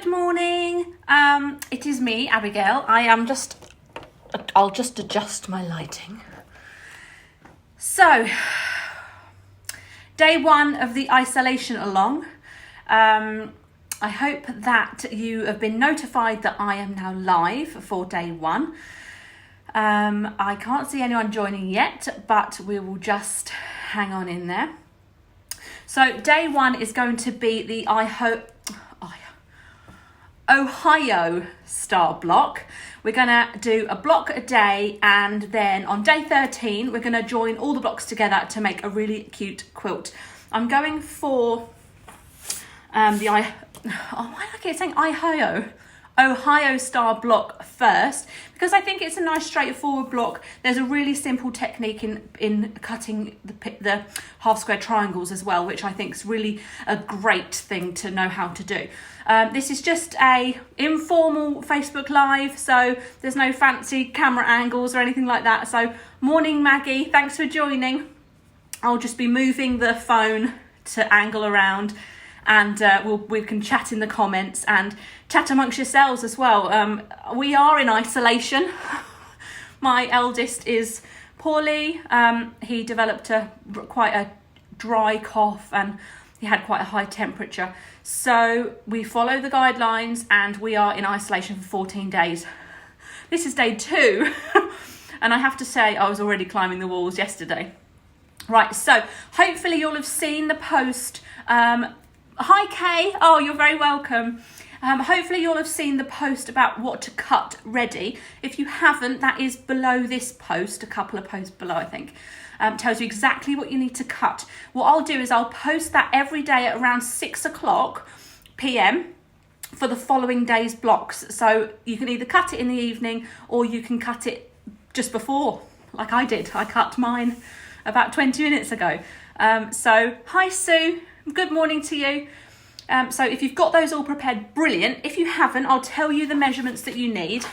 Good morning. It is me, Abeygale. I'll just adjust my lighting. So, day one of the isolation along. I hope that you have been notified that I am now live for day one. I can't see anyone joining yet, but we will just hang on in there. So day one is going to be the Ohio star block. We're going to do a block a day, and then on day 13 we're going to join all the blocks together to make a really cute quilt. I'm going for why do I keep saying Ohio star block first, because I think it's a nice straightforward block. There's a really simple technique in cutting the half square triangles as well, which I think is really a great thing to know how to do. This is just a informal Facebook Live, so there's no fancy camera angles or anything like that. So morning Maggie, thanks for joining. I'll just be moving the phone to angle around, and we can chat in the comments and chat amongst yourselves as well. We are in isolation. My eldest is poorly. He developed quite a dry cough, and he had quite a high temperature. So we follow the guidelines, and we are in isolation for 14 days. This is day 2. And I have to say, I was already climbing the walls yesterday. Right, so hopefully you'll have seen the post. Hi Kay, oh you're very welcome. Hopefully you'll have seen the post about what to cut ready. If you haven't, that is below this post, a couple of posts below I think. Tells you exactly what you need to cut. What I'll do is I'll post that every day at around 6 o'clock PM for the following day's blocks. So you can either cut it in the evening or you can cut it just before, like I did. I cut mine about 20 minutes ago. So hi Sue, good morning to you. So if you've got those all prepared, brilliant. If you haven't, I'll tell you the measurements that you need.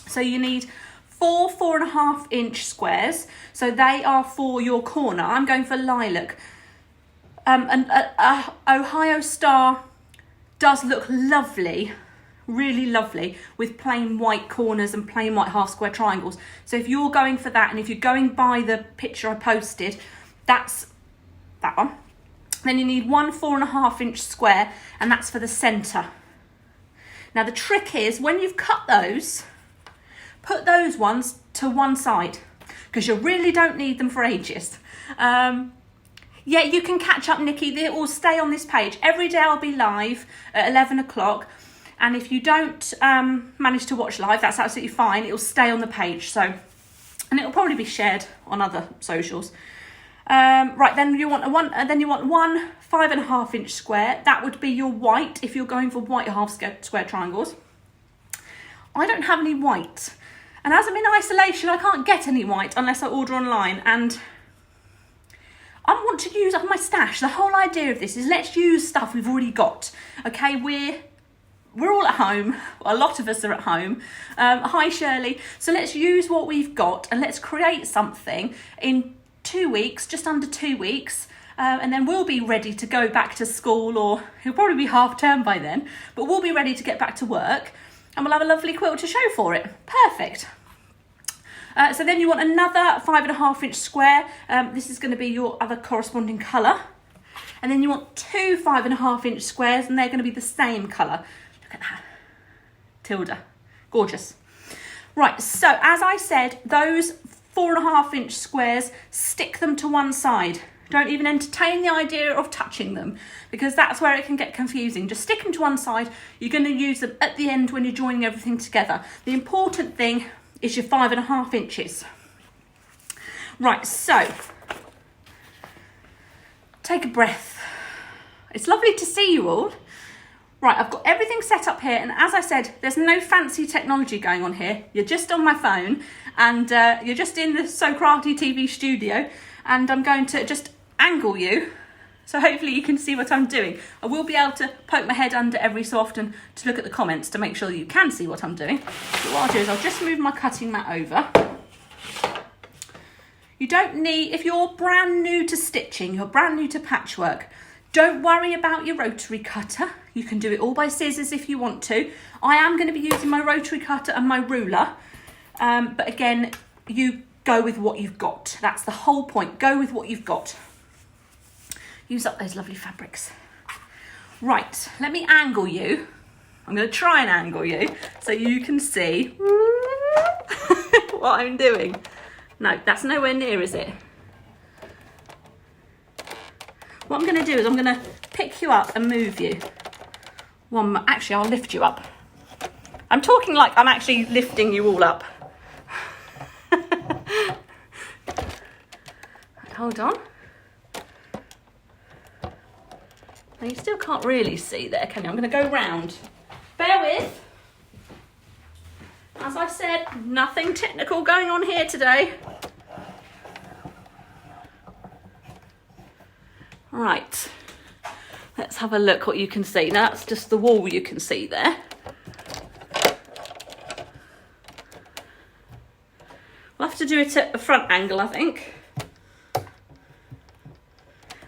So you need 4 4.5 inch squares. So they are for your corner. I'm going for lilac. An Ohio star does look lovely, really lovely, with plain white corners and plain white half square triangles. So if you're going for that, and if you're going by the picture I posted, that's that one. Then you need 1 4.5 inch square, and that's for the centre. Now the trick is, when you've cut those, put those ones to one side, because you really don't need them for ages. Yeah, you can catch up, Nikki. They will stay on this page. Every day I'll be live at 11 o'clock. And if you don't manage to watch live, that's absolutely fine. It'll stay on the page. So, and it'll probably be shared on other socials. Right, then you want one 5.5 inch square. That would be your white if you're going for white half square triangles. I don't have any white, and as I'm in isolation, I can't get any white unless I order online. And I want to use up my stash. The whole idea of this is let's use stuff we've already got. Okay, we're all at home. A lot of us are at home. Hi Shirley. So let's use what we've got and let's create something in 2 weeks, just under 2 weeks, and then we'll be ready to go back to school, or it'll probably be half term by then, but we'll be ready to get back to work, and we'll have a lovely quilt to show for it. Perfect. So then you want another 5.5 inch square. This is going to be your other corresponding colour. And then you want 2 5.5 inch squares, and they're going to be the same colour. Look at that. Tilda. Gorgeous. Right, so as I said, those 4.5 inch squares, stick them to one side. Don't even entertain the idea of touching them, because that's where it can get confusing. Just stick them to one side. You're going to use them at the end when you're joining everything together. The important thing is your 5.5 inches. Right, so take a breath. It's lovely to see you all. Right, I've got everything set up here, and as I said, there's no fancy technology going on here. You're just on my phone, and you're just in the Socrates TV studio, and I'm going to just angle you, so hopefully you can see what I'm doing. I will be able to poke my head under every so often to look at the comments to make sure you can see what I'm doing. But what I'll do is I'll just move my cutting mat over. You don't need, if you're brand new to stitching, you're brand new to patchwork, Don't worry about your rotary cutter. You can do it all by scissors if you want to. I am going to be using my rotary cutter and my ruler. But again, you go with what you've got. That's the whole point. Go with what you've got. Use up those lovely fabrics. Right, let me angle you. I'm going to try and angle you so you can see what I'm doing. No, that's nowhere near, is it? What I'm going to do is I'm going to pick you up and move you. Actually, I'll lift you up. I'm talking like I'm actually lifting you all up. Hold on. Now you still can't really see there, can you? I'm going to go round. Bear with. As I said, nothing technical going on here today. Right. Let's have a look what you can see. Now that's just the wall you can see there. We'll have to do it at a front angle, I think. At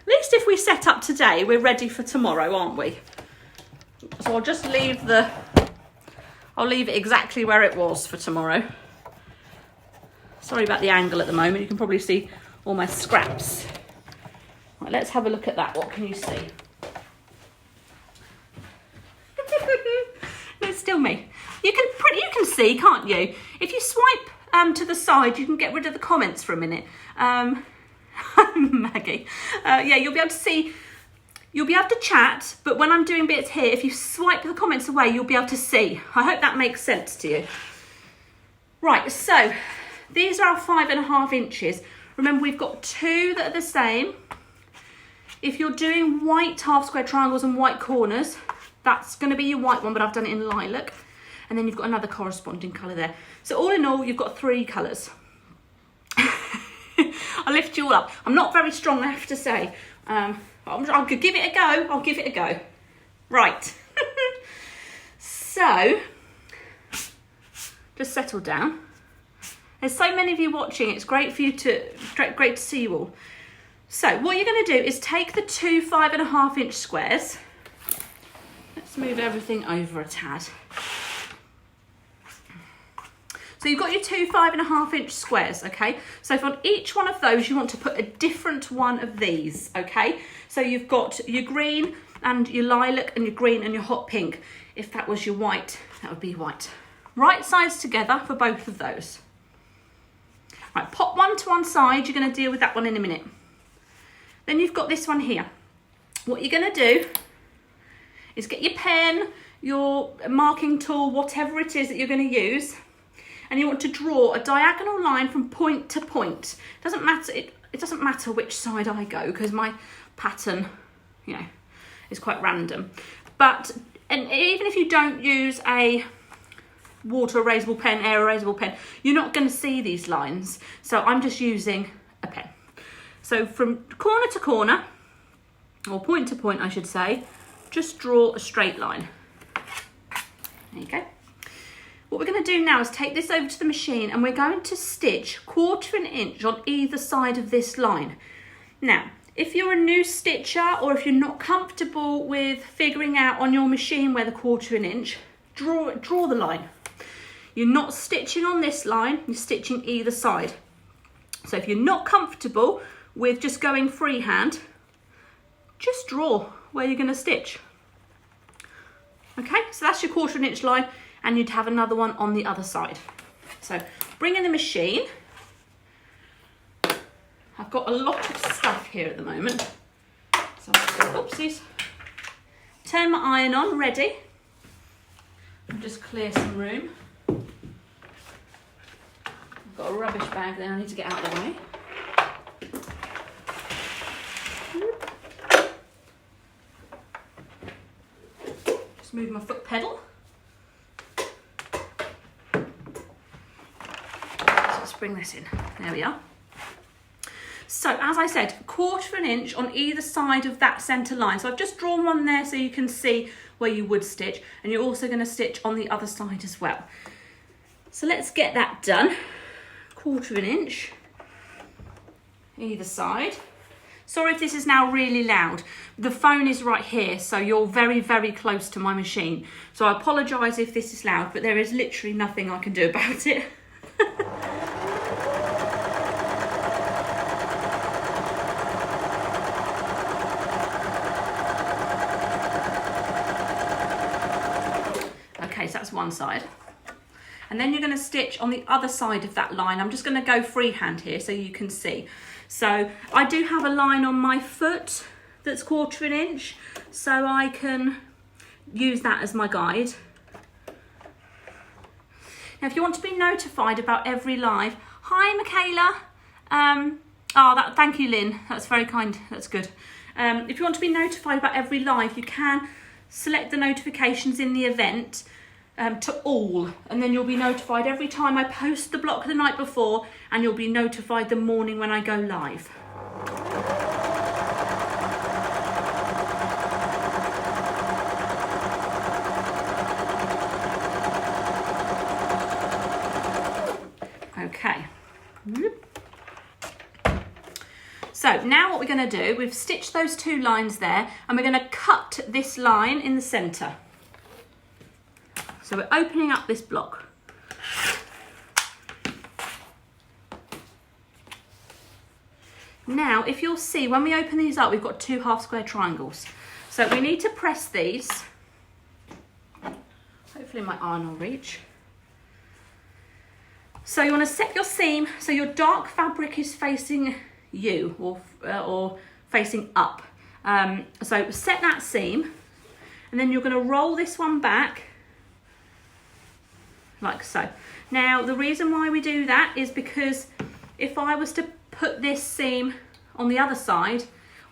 least if we set up today, we're ready for tomorrow, aren't we? So I'll just leave I'll leave it exactly where it was for tomorrow. Sorry about the angle at the moment. You can probably see all my scraps. Right, let's have a look at that. What can you see? No, it's still me. You can see, can't you? If you swipe to the side, you can get rid of the comments for a minute. Maggie. Yeah, you'll be able to see. You'll be able to chat, but when I'm doing bits here, if you swipe the comments away, you'll be able to see. I hope that makes sense to you. Right, so these are our 5.5 inches. Remember, we've got two that are the same. If you're doing white half square triangles and white corners, that's going to be your white one, but I've done it in lilac. And then you've got another corresponding colour there. So all in all, you've got 3 colours. I'll lift you all up. I'm not very strong, I have to say. I'll give it a go. I'll give it a go. Right. So, just settle down. There's so many of you watching. It's great for you great to see you all. So, what you're going to do is take the 2 5.5 inch squares. Let's move everything over a tad. So you've got your 2 5.5 inch squares, okay? So for each one of those, you want to put a different one of these, okay? So you've got your green and your lilac and your green and your hot pink. If that was your white, that would be white. Right sides together for both of those. Right, pop one to one side. You're going to deal with that one in a minute. Then you've got this one here. What you're going to do is get your pen, your marking tool, whatever it is that you're going to use, and you want to draw a diagonal line from point to point. It doesn't matter, it doesn't matter which side I go, because my pattern, is quite random. And even if you don't use a water erasable pen, air erasable pen, you're not going to see these lines. So I'm just using a pen. So from corner to corner, or point to point, I should say, just draw a straight line. There you go. What we're going to do now is take this over to the machine, and we're going to stitch 1/4 inch on either side of this line. Now, if you're a new stitcher, or if you're not comfortable with figuring out on your machine where the 1/4 inch, draw the line. You're not stitching on this line, you're stitching either side. So if you're not comfortable with just going freehand, just draw where you're going to stitch. Okay, so that's your 1/4 inch line, and you'd have another one on the other side. So bring in the machine. I've got a lot of stuff here at the moment. So oopsies. Turn my iron on, ready. I'll just clear some room. I've got a rubbish bag there I need to get out of the way. Just move my foot pedal. Let's bring this in. There we are. So as I said, 1/4 inch on either side of that centre line. So I've just drawn one there so you can see where you would stitch, and you're also going to stitch on the other side as well. So let's get that done. 1/4 inch either side. Sorry if this is now really loud. The phone is right here, so you're very, very close to my machine. So I apologise if this is loud, but there is literally nothing I can do about it. Okay, so that's one side. And then you're going to stitch on the other side of that line. I'm just going to go freehand here so you can see. So I do have a line on my foot that's 1/4 inch, so I can use that as my guide. Now if you want to be notified about every live, hi Michaela. Thank you Lynn, that's very kind, that's good. If you want to be notified about every live, you can select the notifications in the event to all, and then you'll be notified every time I post the block the night before, and you'll be notified the morning when I go live. Okay. So now what we're going to do, we've stitched those 2 lines there, and we're going to cut this line in the centre. So we're opening up this block. Now, if you'll see, when we open these up, we've got 2 half square triangles. So we need to press these. Hopefully my iron will reach. So you want to set your seam so your dark fabric is facing you, or facing up. So set that seam, and then you're going to roll this one back like so. Now the reason why we do that is because if I was to put this seam on the other side,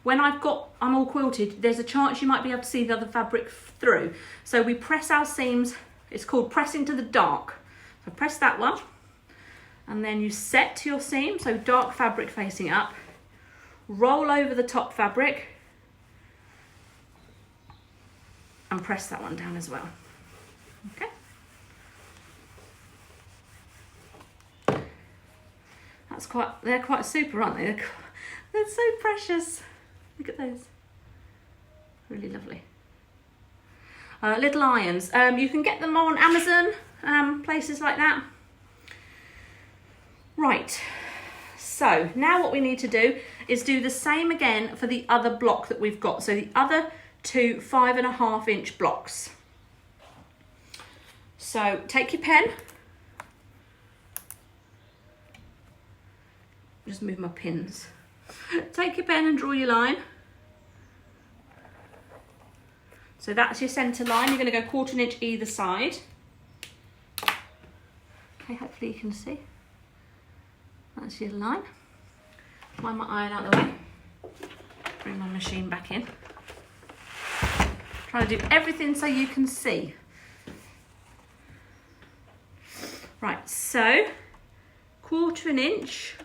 when I'm all quilted, there's a chance you might be able to see the other fabric through. So we press our seams, it's called pressing to the dark. So press that one, and then you set your seam, so dark fabric facing up, roll over the top fabric, and press that one down as well. Okay. They're quite super, aren't they? They're so precious. Look at those. Really lovely. Little irons. You can get them on Amazon, places like that. Right. So now what we need to do is do the same again for the other block that we've got. So the other 2 5.5 inch blocks. So take your pen. Just move my pins. Take your pen and draw your line. So that's your centre line. You're going to go 1/4 inch either side. Okay, hopefully you can see. That's your line. Wind my iron out of the way. Bring my machine back in. Try to do everything so you can see. Right, so 1/4 inch.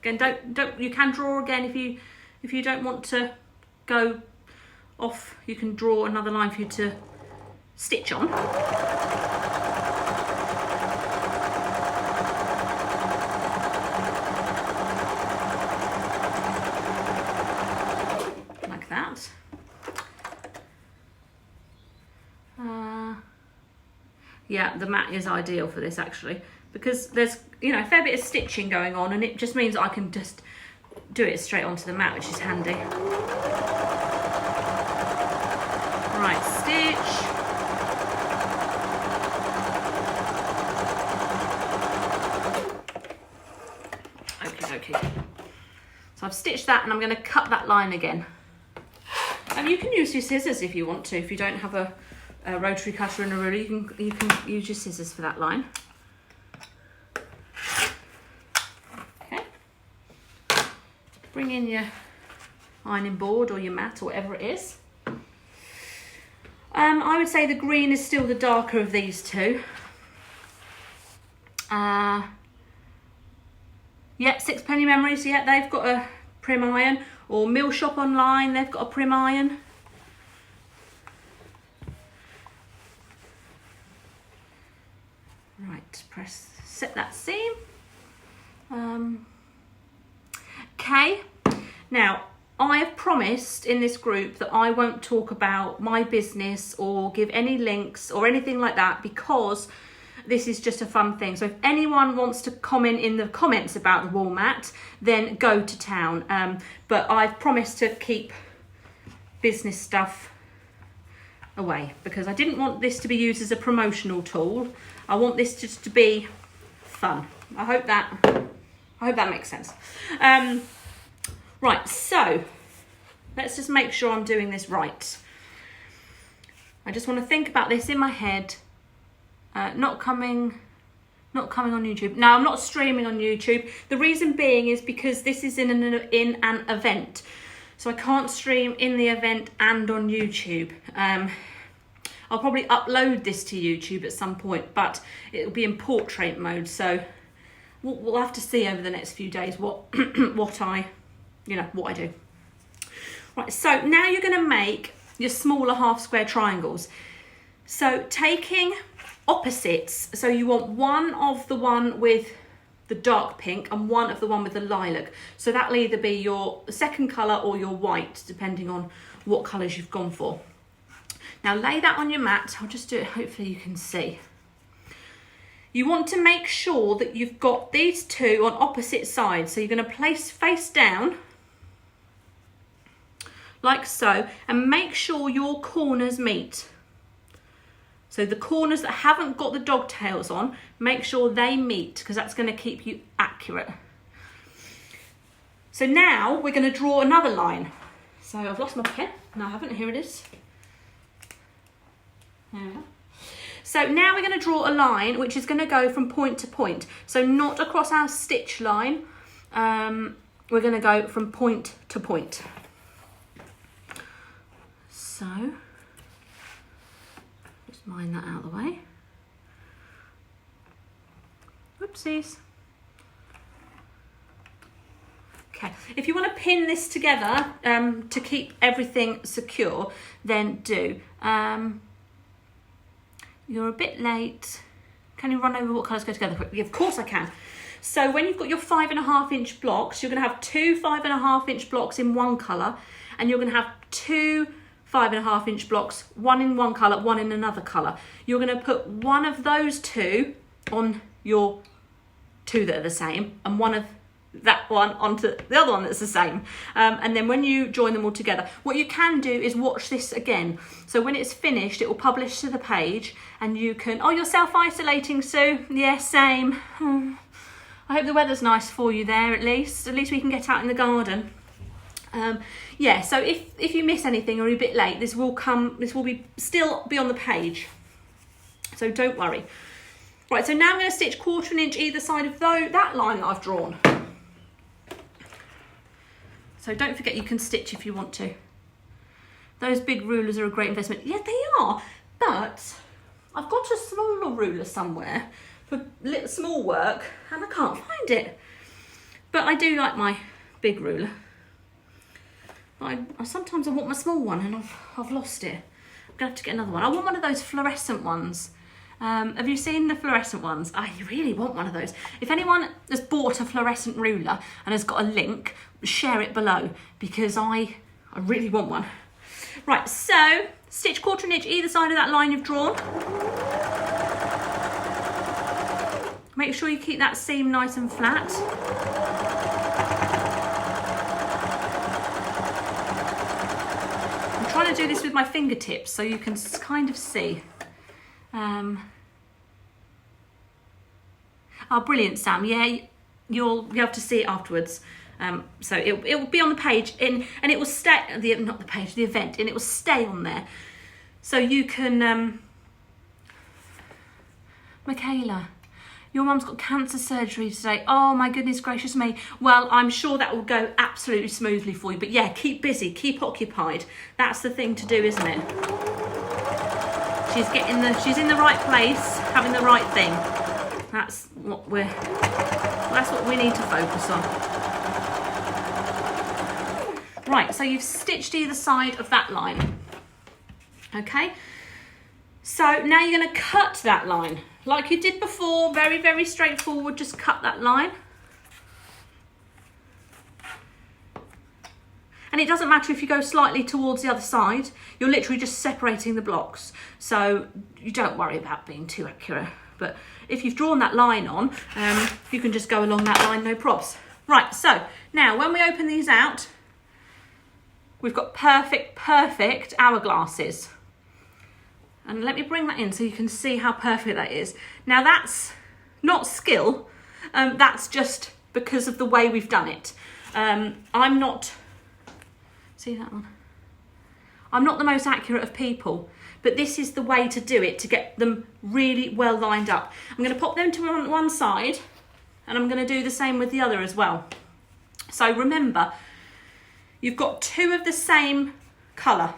Again, don't you can draw again if you don't want to go off, you can draw another line for you to stitch on. Like that. Yeah, the mat is ideal for this actually, because there's, you know, a fair bit of stitching going on, and it just means I can just do it straight onto the mat, which is handy. Right, stitch. Okay. So I've stitched that, and I'm going to cut that line again. And you can use your scissors if you want to. If you don't have a rotary cutter and a ruler, you can use your scissors for that line. Bring in your ironing board or your mat or whatever it is. I would say the green is still the darker of these 2. Yep, 6penny Memories, yeah, they've got a prim iron. Or Mill Shop Online, they've got a prim iron. Right, set that seam. Okay, now I have promised in this group that I won't talk about my business or give any links or anything like that, because this is just a fun thing. So if anyone wants to comment in the comments about the wall mat, then go to town. But I've promised to keep business stuff away, because I didn't want this to be used as a promotional tool. I want this just to be fun. I hope that makes sense. Right, so let's just make sure I'm doing this right. I just want to think about this in my head. Not coming on YouTube. No, I'm not streaming on YouTube. The reason being is because this is in an event. So I can't stream in the event and on YouTube. I'll probably upload this to YouTube at some point, but it'll be in portrait mode. So we'll have to see over the next few days what what I do. Right, so now you're going to make your smaller half square triangles. So taking opposites, so you want one of the one with the dark pink and one of the one with the lilac. So that'll either be your second colour or your white, depending on what colours you've gone for. Now lay that on your mat. I'll just do it, hopefully you can see. You want to make sure that you've got these two on opposite sides. So you're going to place face down, like so, and make sure your corners meet. So the corners that haven't got the dogtails on, make sure they meet, because that's going to keep you accurate. So now we're going to draw another line. So I've lost my pen. No, I haven't. Here it is. Yeah. So now we're going to draw a line which is going to go from point to point. So not across our stitch line. We're going to go from point to point. So just mine that out of the way. Whoopsies. Okay, if you want to pin this together to keep everything secure, then do. You're a bit late. Can you run over what colours go together quickly? Of course I can. So when you've got your 5.5 inch blocks, you're going to have two 5.5 inch blocks in one colour, and you're going to have two 5.5 inch blocks, one in one colour, one in another colour. You're going to put one of those two on your two that are the same, and one of that one onto the other one that's the same. And then when you join them all together, what you can do is watch this again. So when it's finished, it will publish to the page, and you can, oh, you're self-isolating, Sue? Yeah, same. I hope the weather's nice for you there, at least we can get out in the garden. Yeah, so if you miss anything or you're a bit late, this will still be on the page, so don't worry. Right, so now I'm going to stitch 1/4 inch either side of that line that I've drawn. So don't forget, you can stitch if you want to. Those big rulers are a great investment. Yeah, they are, but I've got a smaller ruler somewhere for small work and I can't find it. But I do like my big ruler. Sometimes I want my small one and I've lost it. I'm gonna have to get another one. I want one of those fluorescent ones. Have you seen the fluorescent ones? I really want one of those. If anyone has bought a fluorescent ruler and has got a link, share it below, because I really want one. Right, so stitch 1/4 inch either side of that line you've drawn. Make sure you keep that seam nice and flat. I'm trying to do this with my fingertips so you can kind of see. Oh, brilliant, Sam. Yeah, you'll be able to see it afterwards. So it will be on the page, and it will stay, the event, and it will stay on there. So you can, Michaela, your mum's got cancer surgery today. Oh my goodness gracious me. Well, I'm sure that will go absolutely smoothly for you. But yeah, keep busy, keep occupied. That's the thing to do, isn't it? She's in the right place, having the right thing. That's what we need to focus on. Right, so you've stitched either side of that line. Okay, so now you're going to cut that line like you did before. Very, very straightforward. Just cut that line. And it doesn't matter if you go slightly towards the other side, you're literally just separating the blocks. So you don't worry about being too accurate. But if you've drawn that line on, you can just go along that line, no props. Right, so now when we open these out, we've got perfect hourglasses. And let me bring that in so you can see how perfect that is. Now that's not skill, that's just because of the way we've done it. I'm not, see that one? I'm not the most accurate of people, but this is the way to do it to get them really well lined up. I'm going to pop them to one side and I'm going to do the same with the other as well. So remember, you've got two of the same colour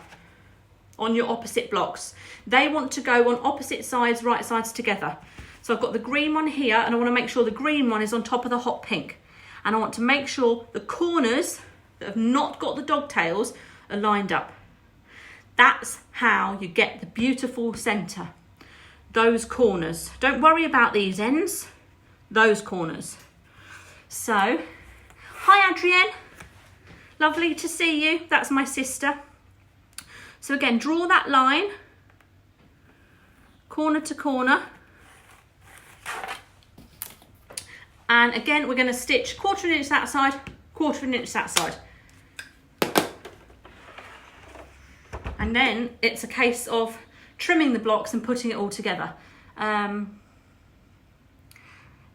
on your opposite blocks. They want to go on opposite sides, right sides together. So I've got the green one here and I want to make sure the green one is on top of the hot pink. And I want to make sure the corners that have not got the dogtails are lined up. That's how you get the beautiful centre. Those corners. Don't worry about these ends, those corners. So, hi Adrienne. Lovely to see you. That's my sister. So again, draw that line, corner to corner. And again, we're going to stitch 1/4 inch that side, 1/4 inch that side. And then it's a case of trimming the blocks and putting it all together.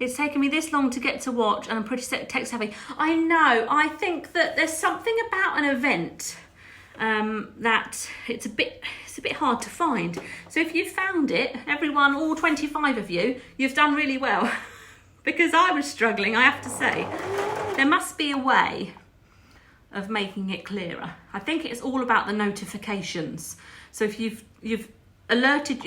It's taken me this long to get to watch and I'm pretty text heavy. I know, I think that there's something about an event that it's a bit hard to find. So if you found it, everyone, all 25 of you, you've done really well. Because I was struggling, I have to say. There must be a way of making it clearer. I think it's all about the notifications. So if you've alerted,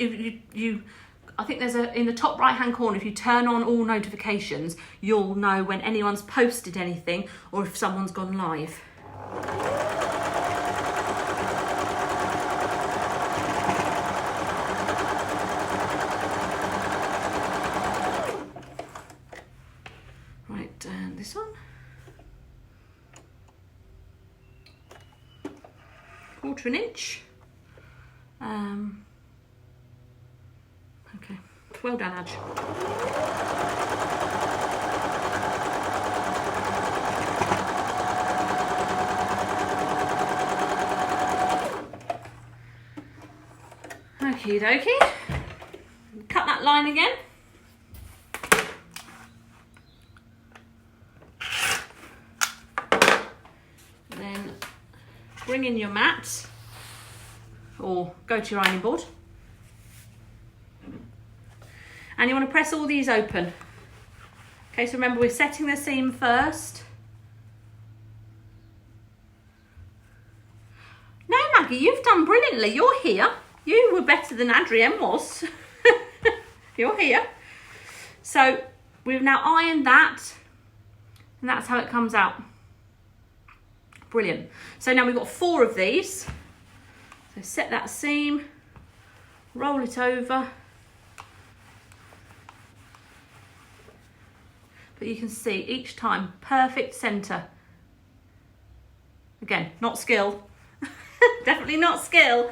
I think there's in the top right hand corner, if you turn on all notifications, you'll know when anyone's posted anything or if someone's gone live. Right, and this one. 1/4 inch. Okay, well done, Adge. Okie dokie. Cut that line again. Then bring in your mat or go to your ironing board. And you want to press all these open. Okay, so remember we're setting the seam first. No, Maggie, you've done brilliantly. You're here. You were better than Adrienne was. You're here. So we've now ironed that and that's how it comes out. Brilliant. So now we've got 4 of these. So set that seam, roll it over. But you can see each time, perfect centre. Again, not skill. Definitely not skill.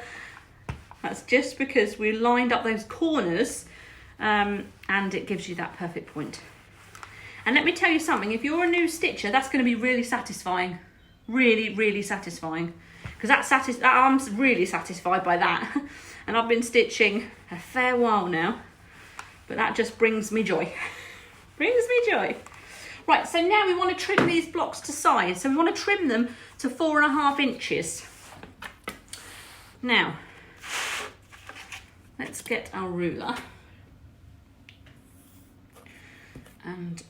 That's just because we lined up those corners and it gives you that perfect point. And let me tell you something, if you're a new stitcher, that's going to be really satisfying. Really, really satisfying. Because I'm really satisfied by that. And I've been stitching a fair while now. But that just brings me joy. Brings me joy. Right, so now we want to trim these blocks to size. So we want to trim them to 4.5 inches. Now, let's get our ruler. And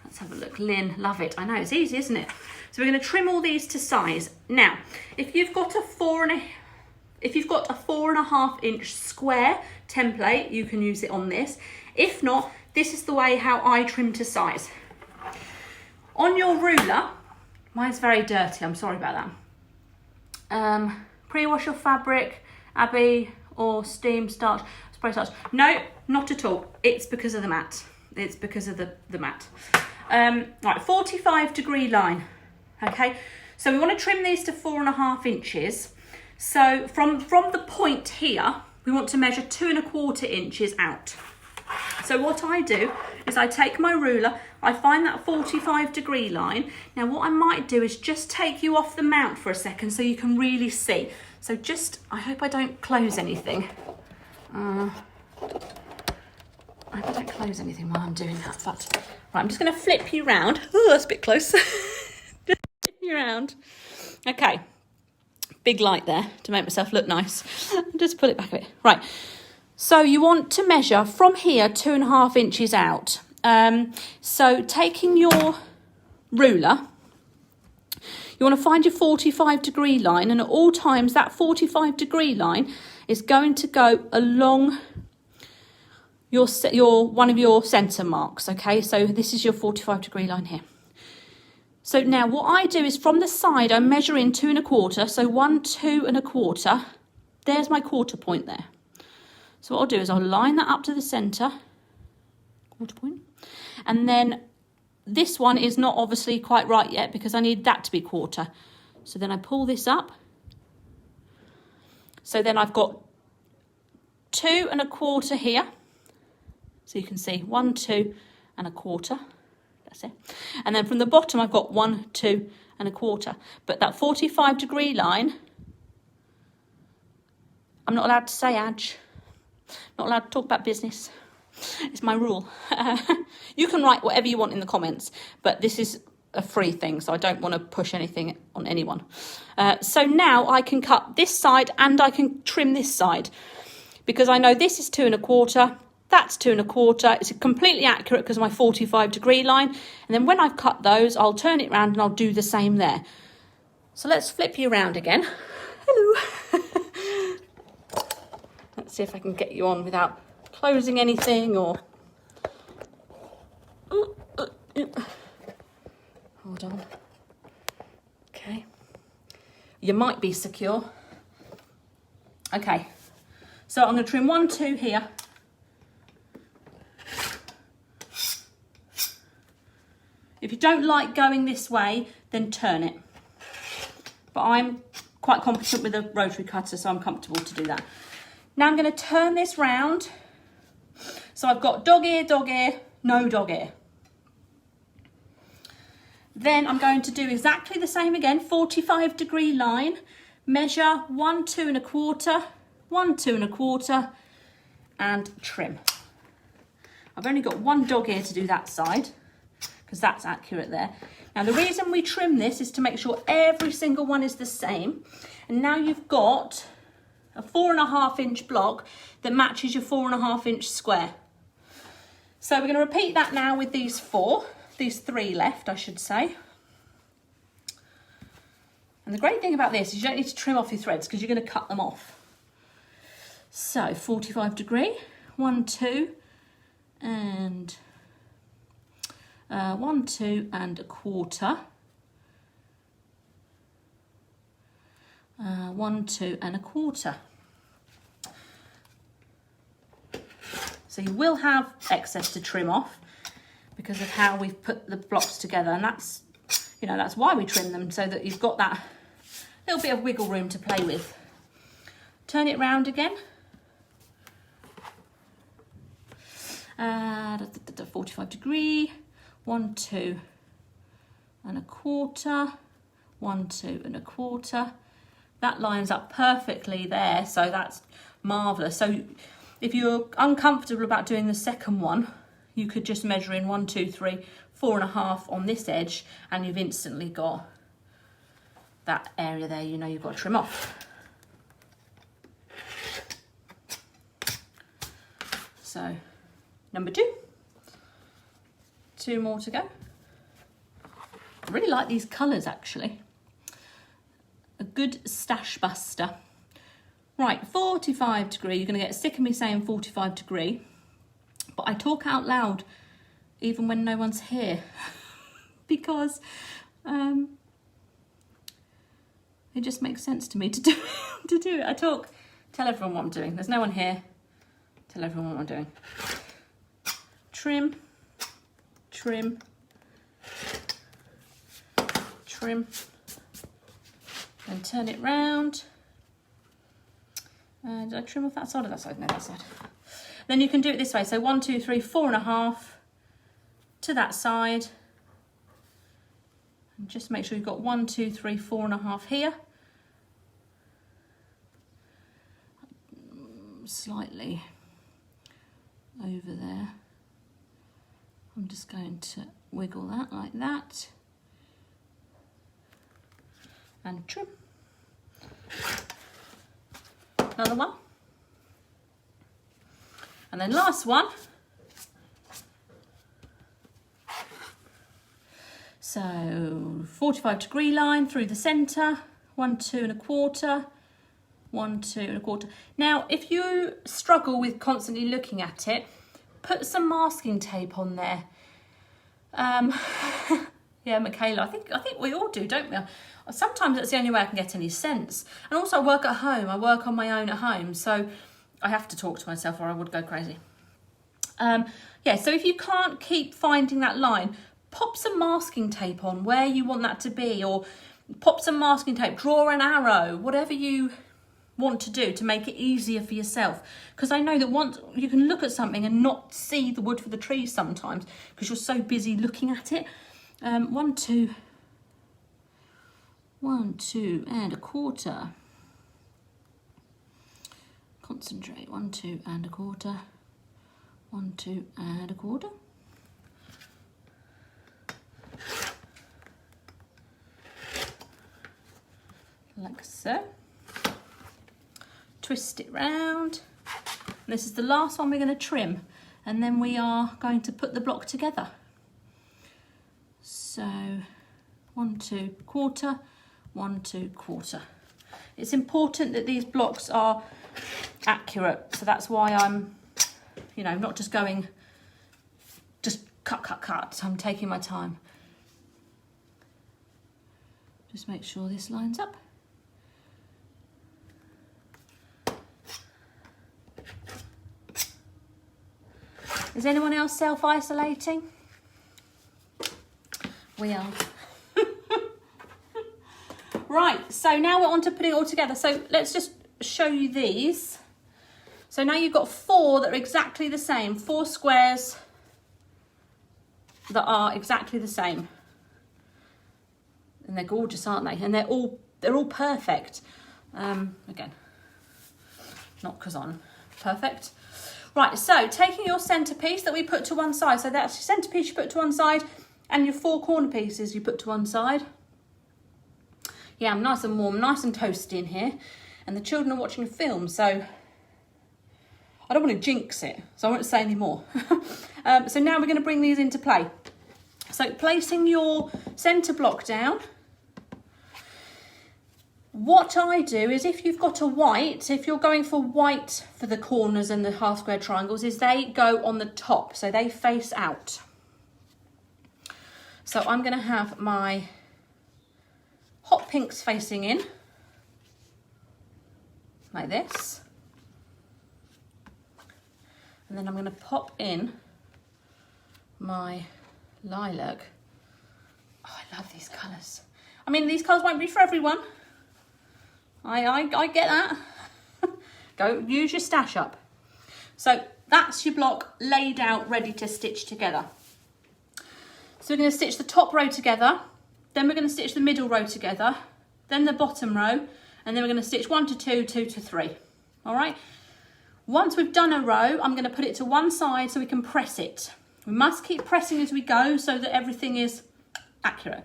let's have a look. Lynn, love it. I know, it's easy, isn't it? So we're going to trim all these to size. Now, if you've got a 4.5 inch square template, you can use it on this. If not, this is the way how I trim to size. On your ruler, mine's very dirty, I'm sorry about that. Pre-wash your fabric, Abby, or steam starch, spray starch. No, not at all. It's because of the mat. It's because of the mat. Right, 45 degree line. Okay, So we want to trim these to 4.5 inches. So from the point here, we want to measure 2.25 inches out. So what I do is I take my ruler, I find that 45-degree line. Now what I might do is just take you off the mount for a second so you can really see. So just, I hope I don't close anything. I hope I don't close anything while I'm doing that, but right, I'm just going to flip you round. Oh, that's a bit close. Just flip you round. Okay, big light there to make myself look nice. Just pull it back a bit. Right, so you want to measure from here 2.5 inches out. So taking your ruler, you want to find your 45-degree line, and at all times that 45-degree line is going to go along your one of your centre marks. Okay, so this is your 45-degree line here. So now what I do is from the side I measure in 2.25, so 1, 2.25. There's my quarter point there. So what I'll do is I'll line that up to the centre, quarter point, and then this one is not obviously quite right yet because I need that to be quarter. So then I pull this up. So then I've got 2.25 here. So you can see 1, 2.25. That's it. And then from the bottom I've got 1, 2.25. But that 45-degree line, I'm not allowed to say Adge. Not allowed to talk about business. It's my rule. You can write whatever you want in the comments, but this is a free thing, so I don't want to push anything on anyone. So now I can cut this side and I can trim this side because I know this is 2.25, that's 2.25. It's completely accurate because of my 45-degree line. And then when I've cut those, I'll turn it around and I'll do the same there. So let's flip you around again. Hello. Let's see if I can get you on without closing anything or... Hold on. Okay. You might be secure. Okay. So I'm going to trim 1, 2 here. If you don't like going this way, then turn it. But I'm quite competent with a rotary cutter, so I'm comfortable to do that. Now I'm going to turn this round. So I've got dog ear, no dog ear. Then I'm going to do exactly the same again, 45-degree line, measure 1, 2.25, 1, 2.25, and trim. I've only got 1 dog ear to do that side, because that's accurate there. Now the reason we trim this is to make sure every single one is the same. And now you've got a 4.5 inch block that matches your 4.5 inch square. So we're going to repeat that now with these 3 left, I should say. And the great thing about this is you don't need to trim off your threads because you're going to cut them off. So 45-degree, 1, 2, and 1, 2.25. 1, 2.25. So you will have excess to trim off because of how we've put the blocks together, and that's, you know, that's why we trim them, so that you've got that little bit of wiggle room to play with. Turn it round again. 45-degree, 1, 2.25, 1, 2.25. That lines up perfectly there, so that's marvellous. So if you're uncomfortable about doing the second one, you could just measure in 1, 2, 3, 4.5 on this edge, and you've instantly got that area there you know you've got to trim off. So number 2. 2 more to go. I really like these colours actually. A good stash buster. Right, 45-degree. You're going to get sick of me saying 45-degree, but I talk out loud even when no one's here because it just makes sense to me to do it. I talk, tell everyone what I'm doing. There's no one here. Tell everyone what I'm doing. Trim, trim, trim, And turn it round. Did I trim off that side or that side? No, that side. Then you can do it this way. So 1, 2, 3, 4.5 to that side. And just make sure you've got 1, 2, 3, 4.5 here. Slightly over there. I'm just going to wiggle that like that. And trim. Another one. And then last one. So 45-degree line through the centre, 1, 2.25, 1, 2.25. Now, if you struggle with constantly looking at it, put some masking tape on there. Yeah, Michaela, I think we all do, don't we? Sometimes that's the only way I can get any sense. And also I work at home. I work on my own at home, so I have to talk to myself or I would go crazy. Yeah, so if you can't keep finding that line, pop some masking tape on where you want that to be, or pop some masking tape, draw an arrow, whatever you want to do to make it easier for yourself. Because I know that once you can look at something and not see the wood for the trees sometimes because you're so busy looking at it. 1, 2, 1, 2.25. Concentrate. 1, 2.25. 1, 2.25. Like so. Twist it round. And this is the last one we're going to trim, and then we are going to put the block together. So 1, 2.25, 1, 2.25. It's important that these blocks are accurate, so that's why I'm, you know, not just going, just cut. I'm taking my time. Just make sure this lines up. Is anyone else self-isolating? We are. Right, so now we're on to putting it all together. So let's just show you these. So now you've got 4 that are exactly the same, 4 squares that are exactly the same. And they're gorgeous, aren't they? And they're all perfect. Again, not because I'm perfect. Right, so taking your centrepiece that we put to one side, so that's your centrepiece you put to one side, and your 4 corner pieces you put to one side. Yeah, I'm nice and warm, nice and toasty in here, and the children are watching a film, so I don't want to jinx it, so I won't say any more. So now we're going to bring these into play. So placing your centre block down. What I do is, if you've got a white, if you're going for white for the corners and the half square triangles, is they go on the top, so they face out. So I'm going to have my hot pinks facing in, like this. And then I'm going to pop in my lilac. Oh, I love these colours. I mean, these colours won't be for everyone. I get that. Go use your stash up. So that's your block laid out, ready to stitch together. So we're going to stitch the top row together, then we're going to stitch the middle row together, then the bottom row, and then we're going to stitch 1 to 2, 2 to 3. All right. Once we've done a row, I'm going to put it to one side so we can press it. We must keep pressing as we go so that everything is accurate.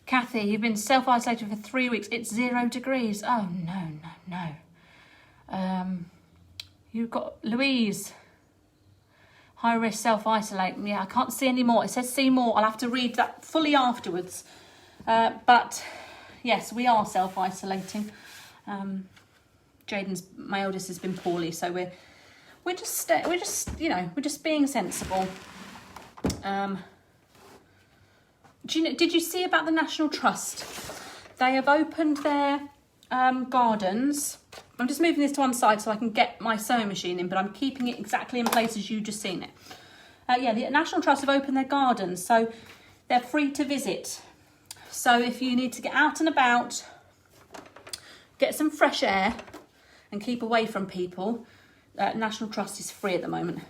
Kathy, you've been self-isolated for 3 weeks. It's 0 degrees. Oh, no. You've got Louise. High risk self-isolate. Yeah, I can't see any more. It says see more. I'll have to read that fully afterwards. But yes, we are self-isolating. Jaden's, my eldest, has been poorly, so we're just you know, we're just being sensible. Did you see about the National Trust? They have opened their gardens. I'm just moving this to one side so I can get my sewing machine in, but I'm keeping it exactly in place as you've just seen it. Yeah, the National Trust have opened their gardens, so they're free to visit. So if you need to get out and about, get some fresh air and keep away from people, National Trust is free at the moment.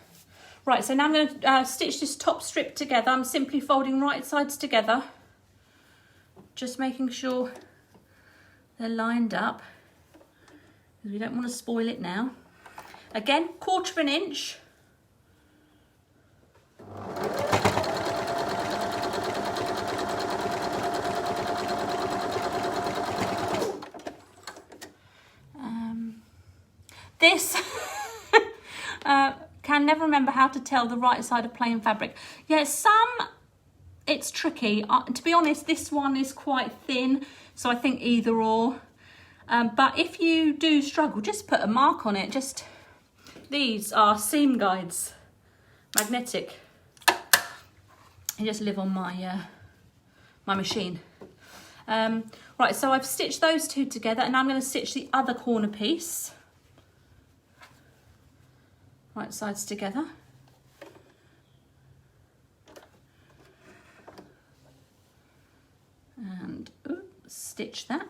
Right, so now I'm going to stitch this top strip together. I'm simply folding right sides together, just making sure they're lined up, because we don't want to spoil it now. Again, 1/4 inch. This can never remember how to tell the right side of plain fabric. Yeah, it's tricky. To be honest, this one is quite thin, so I think either or. But if you do struggle, just put a mark on it. These are seam guides, magnetic. They just live on my my machine. Right, so I've stitched those two together, and I'm going to stitch the other corner piece. Right sides together. And stitch that.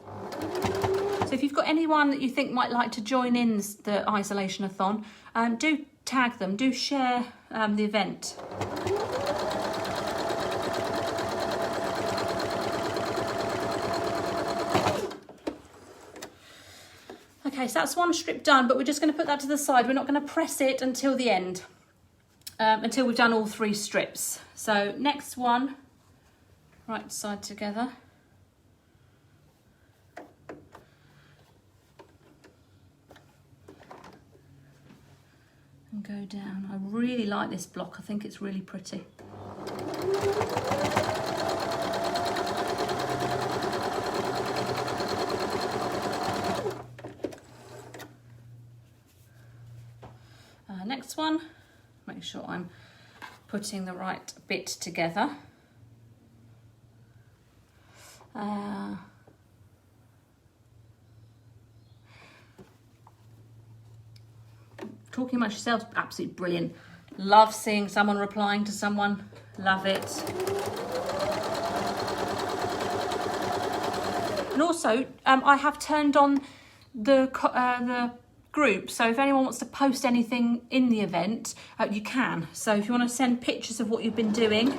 So if you've got anyone that you think might like to join in the isolation-a-thon, do tag them, do share the event. Okay, so that's one strip done, but we're just going to put that to the side. We're not going to press it until the end, until we've done all 3 strips. So next one, right side together. And go down. I really like this block. I think it's really pretty. Next one, make sure I'm putting the right bit together. Talking about yourself, absolutely brilliant. Love seeing someone replying to someone, love it. And also, I have turned on the group, so if anyone wants to post anything in the event, you can. So if you want to send pictures of what you've been doing,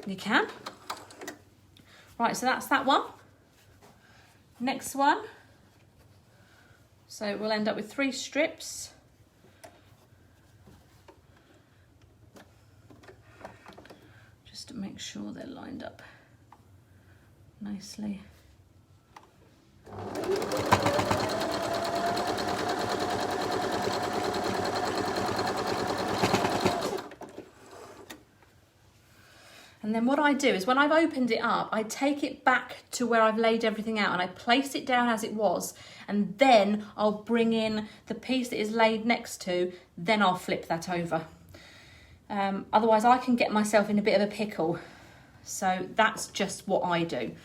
you can. Right, so that's that one. Next one. So we'll end up with 3 strips. Just to make sure they're lined up nicely. And then what I do is when I've opened it up, I take it back to where I've laid everything out and I place it down as it was, and then I'll bring in the piece that is laid next to, then I'll flip that over. Otherwise I can get myself in a bit of a pickle. So that's just what I do.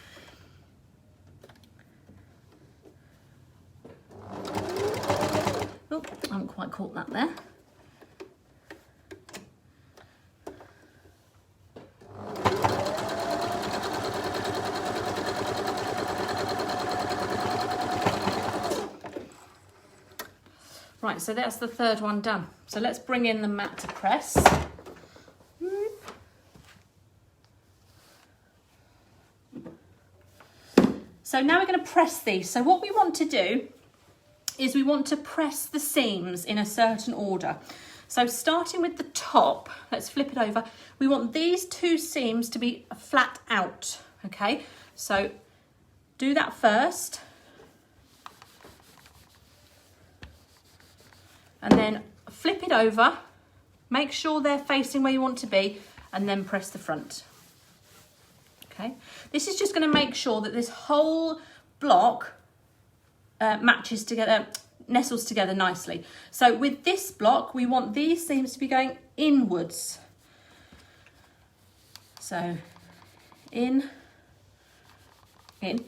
Oh, I haven't quite caught that there. Right, so that's the 3rd one done. So let's bring in the mat to press. So now we're going to press these. So what we want to do is we want to press the seams in a certain order. So starting with the top, let's flip it over. We want these 2 seams to be flat out, okay? So do that first. And then flip it over, make sure they're facing where you want to be, and then press the front. Okay, this is just going to make sure that this whole block matches together, nestles together nicely. So with this block, we want these seams to be going inwards. So in.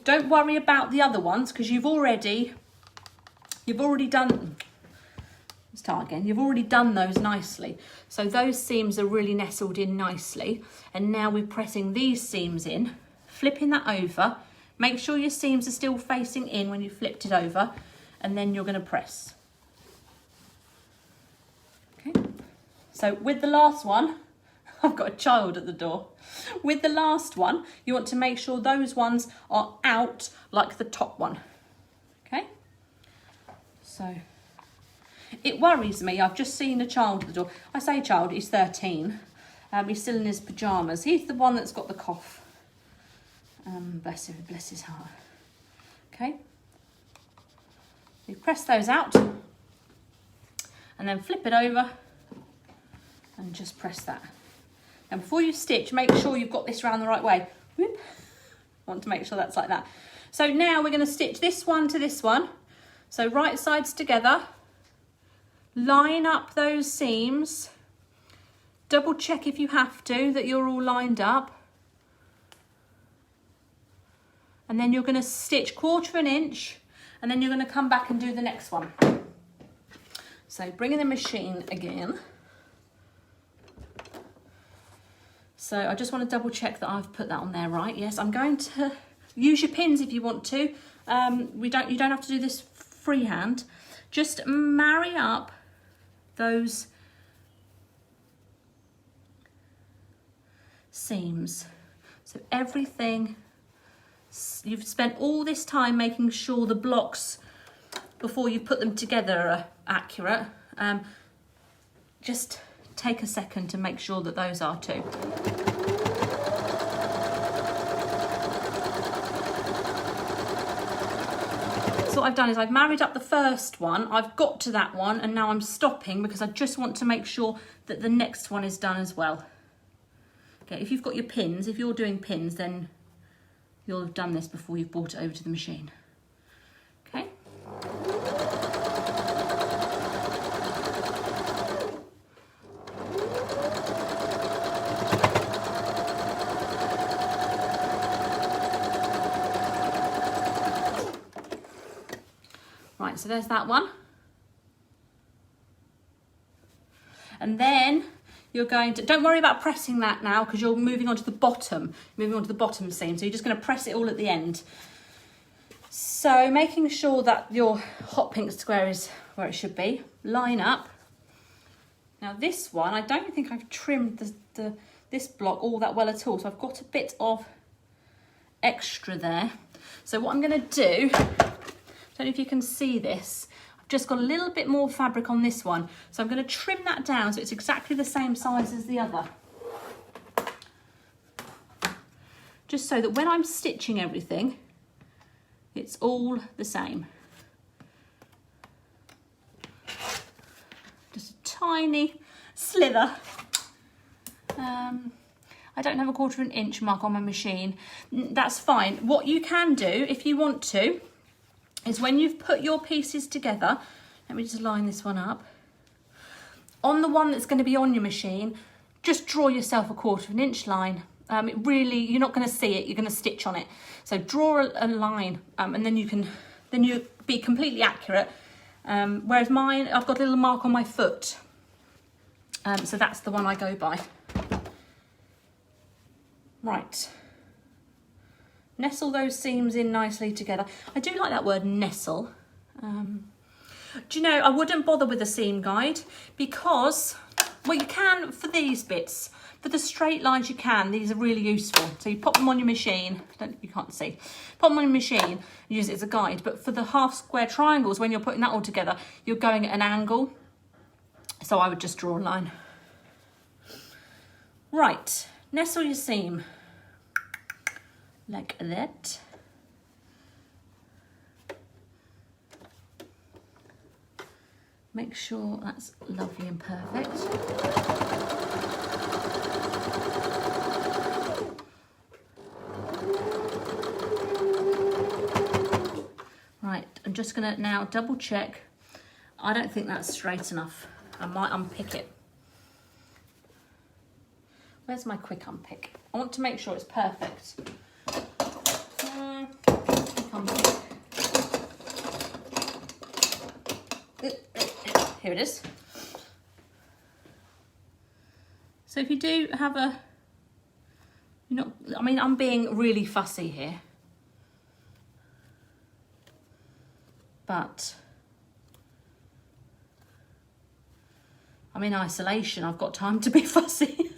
Don't worry about the other ones because you've already done. Let's start again. You've already done those nicely. So those seams are really nestled in nicely. And now we're pressing these seams in, flipping that over. Make sure your seams are still facing in when you flipped it over, and then you're going to press. Okay. So with the last one, I've got a child at the door. With the last one, you want to make sure those ones are out like the top one. Okay. So it worries me. I've just seen a child at the door. I say child, he's 13. He's still in his pyjamas. He's the one that's got the cough. Bless him, bless his heart. Okay. You press those out and then flip it over and just press that. Now before you stitch, make sure you've got this round the right way. Whoop. Want to make sure that's like that. So now we're going to stitch this one to this one. So right sides together. Line up those seams. Double check if you have to that you're all lined up. And then you're going to stitch 1/4 inch, and then you're going to come back and do the next one. So bringing the machine again. So I just want to double check that I've put that on there right. Yes, I'm going to use your pins if you want to. You don't have to do this freehand. Just marry up those seams. So everything, you've spent all this time making sure the blocks before you put them together are accurate. Just take a second to make sure that those are too. So what I've done is I've married up the first one, I've got to that one, and now I'm stopping because I just want to make sure that the next one is done as well. Okay, if you've got your pins, if you're doing pins, then you'll have done this before you've brought it over to the machine. Okay. Right, so there's that one. And then you're going to, don't worry about pressing that now because you're moving on to the bottom, seam. So you're just going to press it all at the end. So making sure that your hot pink square is where it should be. Line up. Now this one, I don't think I've trimmed this block all that well at all. So I've got a bit of extra there. So what I'm going to do, I don't know if you can see this, I've just got a little bit more fabric on this one. So I'm going to trim that down so it's exactly the same size as the other. Just so that when I'm stitching everything, it's all the same. Just a tiny slither. I don't have a 1/4 inch mark on my machine. That's fine. What you can do, if you want to, is when you've put your pieces together, let me just line this one up. On the one that's going to be on your machine, just draw yourself a 1/4 inch line. It really, you're not going to see it, you're going to stitch on it. So draw a line, and then you'll be completely accurate. Whereas mine, I've got a little mark on my foot. So that's the one I go by. Right. Nestle those seams in nicely together. I do like that word nestle. Do you know, I wouldn't bother with a seam guide because, well, you can for these bits. For the straight lines you can, these are really useful. So you pop them on your machine, you can't see, pop them on your machine, use it as a guide. But for the half square triangles, when you're putting that all together, you're going at an angle. So I would just draw a line. Right, nestle your seam. Like that. Make sure that's lovely and perfect. Right, I'm just gonna now double check. I don't think that's straight enough. I might unpick it. Where's my quick unpick? I want to make sure it's perfect. Here here it is. So if you do have a, you're not, I mean, I'm being really fussy here, but I'm in isolation. I've got time to be fussy.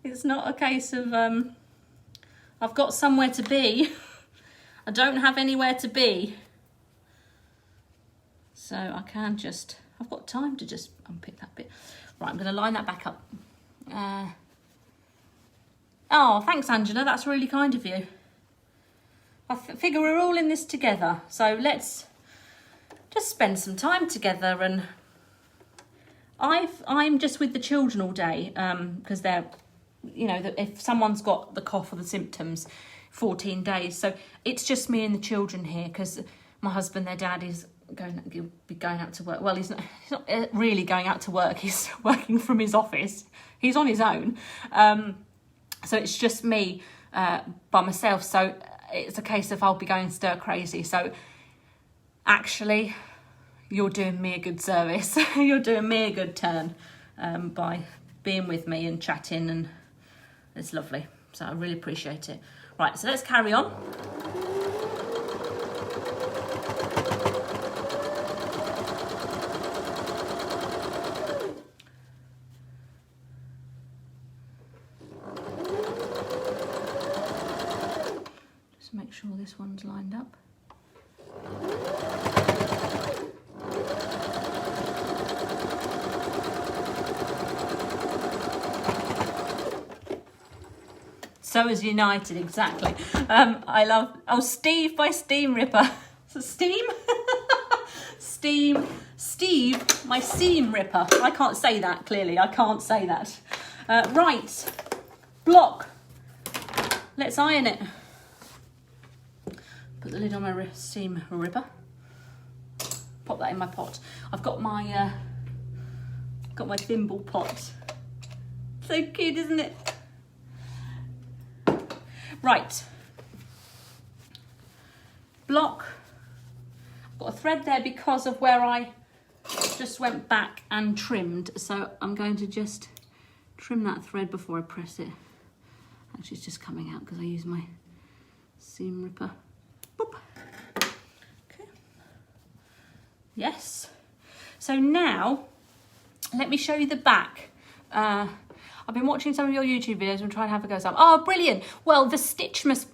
It's not a case of, I've got somewhere to be. I don't have anywhere to be. So I can just, I've got time to just unpick that bit. Right, I'm going to line that back up. Oh, thanks, Angela. That's really kind of you. I figure we're all in this together. So let's just spend some time together. And I'm just with the children all day because they're, you know, if someone's got the cough or the symptoms, 14 days. So it's just me and the children here because my husband, their dad, is he'll be going out to work. Well, he's not really going out to work. He's working from his office. He's on his own. So it's just me by myself. So it's a case of I'll be going stir crazy. So actually, you're doing me a good service. You're doing me a good turn by being with me and chatting, and it's lovely. So I really appreciate it. Right, so let's carry on. Just make sure this one's lined up. So is United, exactly. I love, oh, Steve by Steam Ripper. So Steam? Steve, my seam ripper. I can't say that, clearly. I can't say that. Right, block. Let's iron it. Put the lid on my seam ripper. Pop that in my pot. I've got my thimble pot. So cute, isn't it? Right, block. I've got a thread there because of where I just went back and trimmed. So I'm going to just trim that thread before I press it. Actually, it's just coming out because I use my seam ripper. Boop. Okay. Yes. So now, let me show you the back. I've been watching some of your YouTube videos and trying to have a go some. Oh, brilliant. Well, the Stitchmas,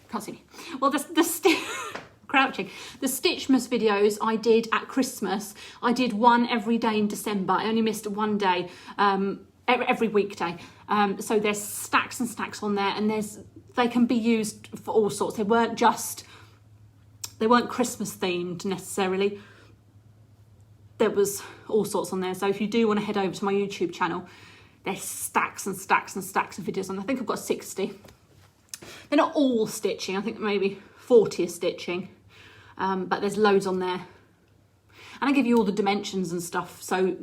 can't see me. Well, crouching. The Stitchmas videos I did at Christmas. I did one every day in December. I only missed one day, every weekday. So there's stacks and stacks on there, and they can be used for all sorts. They weren't Christmas themed necessarily. There was all sorts on there. So if you do want to head over to my YouTube channel, there's stacks and stacks and stacks of videos, and I think I've got 60. They're not all stitching. I think maybe 40 is stitching, but there's loads on there. And I give you all the dimensions and stuff, so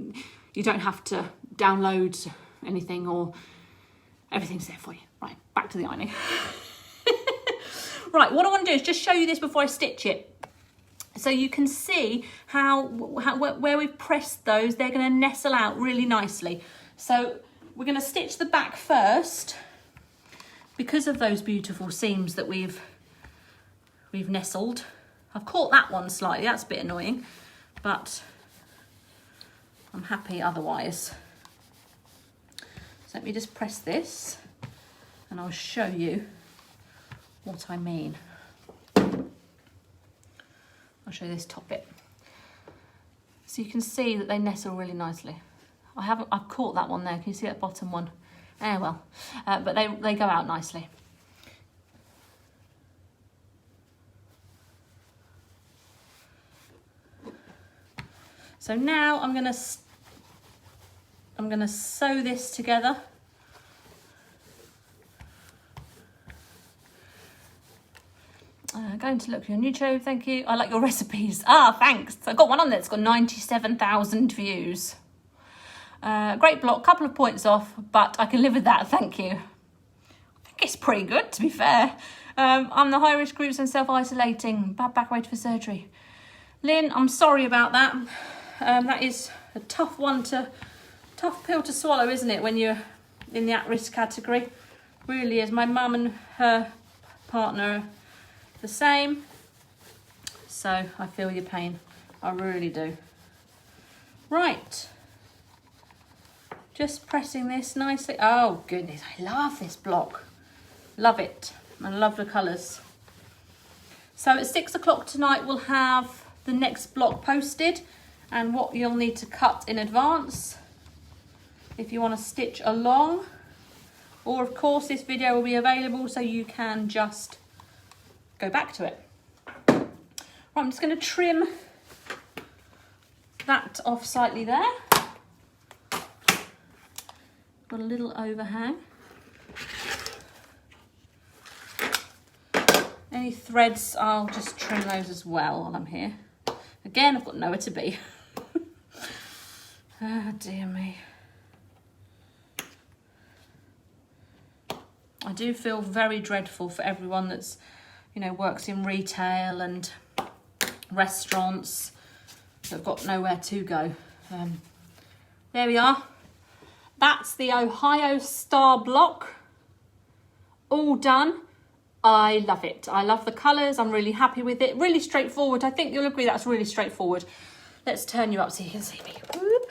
you don't have to download anything, or everything's there for you. Right, back to the ironing. Right, what I want to do is just show you this before I stitch it. So you can see how where we've pressed those, they're going to nestle out really nicely. So we're going to stitch the back first because of those beautiful seams that we've nestled. I've caught that one slightly, that's a bit annoying, but I'm happy otherwise. So let me just press this and I'll show you what I mean. I'll show you this top bit. So you can see that they nestle really nicely. I've caught that one there. Can you see that bottom one? Well, but they go out nicely. So now I'm gonna sew this together. Going to look on YouTube, thank you. I like your recipes. Ah, thanks. I got one on there that's got 97,000 views. Great block, couple of points off, but I can live with that, thank you. I think it's pretty good, to be fair. I'm the high risk groups and self-isolating, bad back wait for surgery. Lynn, I'm sorry about that. That is a tough pill to swallow, isn't it, when you're in the at-risk category? Really is. My mum and her partner are the same, so I feel your pain. I really do. Right, just pressing this nicely. Oh goodness, I love this block. Love it. I love the colours. So at 6 o'clock tonight we'll have the next block posted and what you'll need to cut in advance if you want to stitch along. Or of course this video will be available so you can just go back to it. Right, I'm just going to trim that off slightly there. Got a little overhang. Any threads, I'll just trim those as well while I'm here. Again, I've got nowhere to be. Oh dear me. I do feel very dreadful for everyone that's, you know, works in retail and restaurants that have got nowhere to go. There we are. That's the Ohio Star block. All done. I love it. I love the colours. I'm really happy with it. Really straightforward. I think you'll agree that's really straightforward. Let's turn you up so you can see me. Whoop.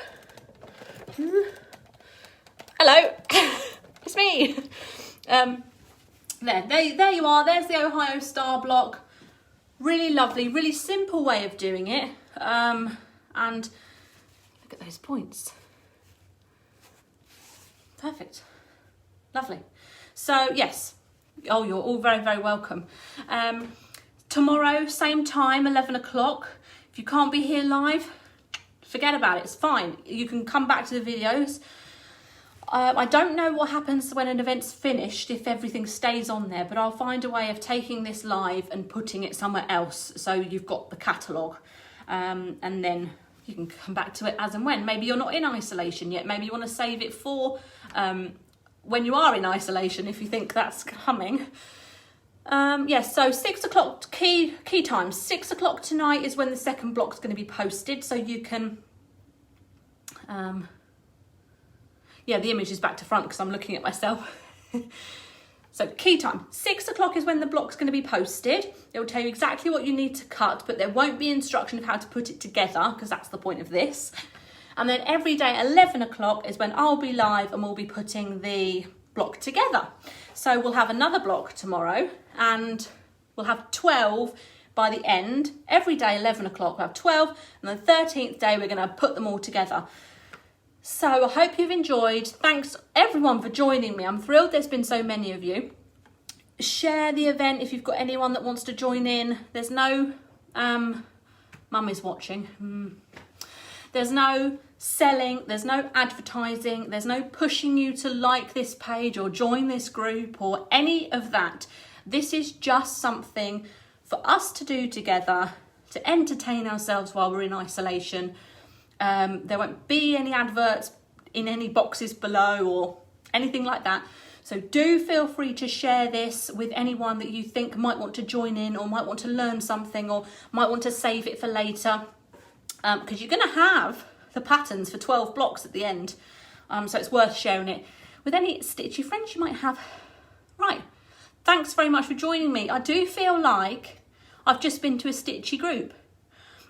Hello. It's me. There you are. There's the Ohio Star block. Really lovely, really simple way of doing it. And look at those points. Perfect. Lovely. So yes. Oh, you're all very, very welcome. Tomorrow, same time, 11 o'clock. If you can't be here live, forget about it. It's fine. You can come back to the videos. I don't know what happens when an event's finished, if everything stays on there, but I'll find a way of taking this live and putting it somewhere else so you've got the catalogue. And then you can come back to it as and when. Maybe you're not in isolation yet. Maybe you want to save it for when you are in isolation, if you think that's coming. Yes, so 6 o'clock, key time. 6 o'clock tonight is when the second block's going to be posted, so you can... yeah, the image is back to front because I'm looking at myself. So key time, 6 o'clock is when the block's going to be posted. It will tell you exactly what you need to cut, but there won't be instruction of how to put it together because that's the point of this. And then every day at 11 o'clock is when I'll be live and we'll be putting the block together. So we'll have another block tomorrow and we'll have 12 by the end. Every day, 11 o'clock, we'll have 12. And the 13th day, we're going to put them all together. So I hope you've enjoyed. Thanks everyone for joining me. I'm thrilled there's been so many of you. Share the event if you've got anyone that wants to join in. There's no, Mum is watching. There's no selling, there's no advertising, there's no pushing you to like this page or join this group or any of that. This is just something for us to do together to entertain ourselves while we're in isolation. There won't be any adverts in any boxes below or anything like that. So do feel free to share this with anyone that you think might want to join in or might want to learn something or might want to save it for later. Because you're going to have the patterns for 12 blocks at the end. So it's worth sharing it with any stitchy friends you might have. Right. Thanks very much for joining me. I do feel like I've just been to a stitchy group.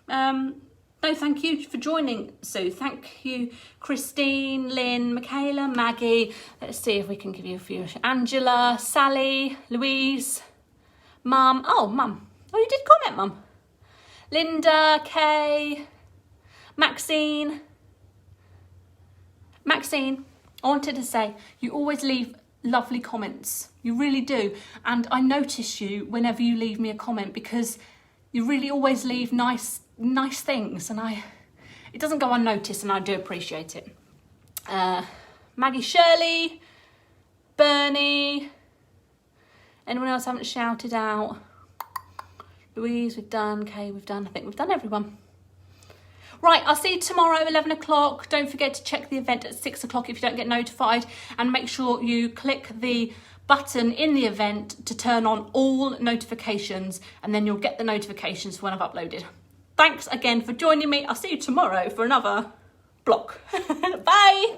No, thank you for joining, Sue. Thank you, Christine, Lynn, Michaela, Maggie. Let's see if we can give you a few. Angela, Sally, Louise, Mum. Oh, Mum. Oh, you did comment, Mum. Linda, Kay, Maxine. Maxine, I wanted to say, you always leave lovely comments. You really do. And I notice you whenever you leave me a comment because you really always leave nice things, and it doesn't go unnoticed, and I do appreciate it. Maggie, Shirley, Bernie, anyone else I haven't shouted out? Louise, we've done. Kay, we've done. I think we've done everyone. Right, I'll see you tomorrow, 11 o'clock. Don't forget to check the event at 6 o'clock if you don't get notified, and make sure you click the button in the event to turn on all notifications, and then you'll get the notifications when I've uploaded. Thanks again for joining me. I'll see you tomorrow for another block. Bye.